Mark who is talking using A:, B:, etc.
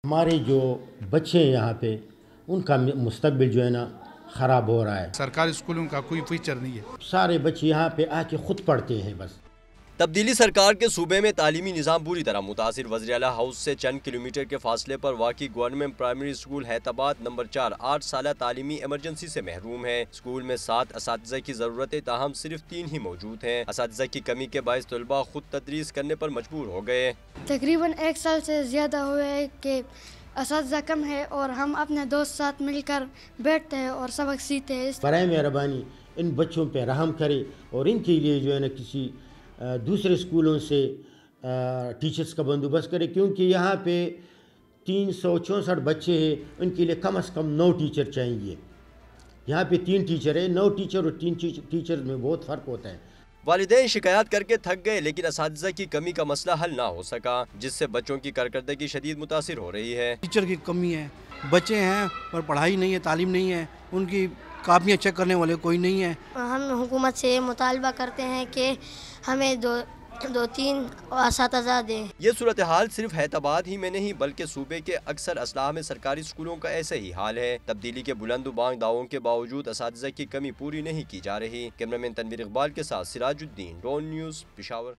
A: ہمارے جو بچے ہیں یہاں پہ ان کا مستقبل جو ہے نا خراب ہو رہا ہے۔
B: سرکاری اسکولوں کا کوئی فیچر نہیں ہے۔
A: سارے بچے یہاں پہ آ کے خود پڑھتے ہیں بس۔
C: تبدیلی سرکار کے صوبے میں تعلیمی نظام بری طرح متاثر۔ وزیراعلیٰ ہاؤس سے چند کلومیٹر کے فاصلے پر واقع government primary school Hyderabad number 4 8 سالہ تعلیمی ایمرجنسی سے محروم ہے۔ اسکول میں 7 اساتذہ کی ضرورت ہے، تاہم صرف 3 ہی موجود ہیں۔ اساتذہ کی کمی کے باعث طلباء خود تدریس کرنے پر مجبور ہو گئے۔
D: تقریباً 1 سال سے زیادہ ہوئے ہے کہ اساتذہ کم ہے اور ہم اپنے دوست ساتھ مل کر بیٹھتے ہیں اور سبق سیکھتے ہیں۔
A: برائے مہربانی ان بچوں پہ رحم کرے اور ان کے لیے جو ہے نا کسی دوسرے اسکولوں سے ٹیچرز کا بندوبست کرے، کیونکہ یہاں پہ 364 بچے ہیں، ان کے لیے کم از کم 9 ٹیچر چاہیے۔ یہاں پہ 3 ٹیچر ہیں، 9 ٹیچر اور 3 ٹیچر میں بہت فرق ہوتا ہے۔
C: والدین شکایات کر کے تھک گئے، لیکن اساتذہ کی کمی کا مسئلہ حل نہ ہو سکا، جس سے بچوں کی کارکردگی شدید متاثر ہو رہی ہے۔
E: ٹیچر کی کمی ہے، بچے ہیں پر پڑھائی نہیں ہے، تعلیم نہیں ہے، ان کی کاپیاں چیک کرنے والے کوئی نہیں ہے۔
D: ہم حکومت سے مطالبہ کرتے ہیں کہ ہمیں دو تین اساتذہ دیں۔
C: یہ صورتحال صرف حیدرآباد ہی میں نہیں بلکہ صوبے کے اکثر اضلاع میں سرکاری اسکولوں کا ایسے ہی حال ہے۔ تبدیلی کے بلند و بانگ دعووں کے باوجود اساتذہ کی کمی پوری نہیں کی جا رہی۔ کیمرامین تنویر اقبال کے ساتھ سراج الدین، ڈون نیوز، پشاور۔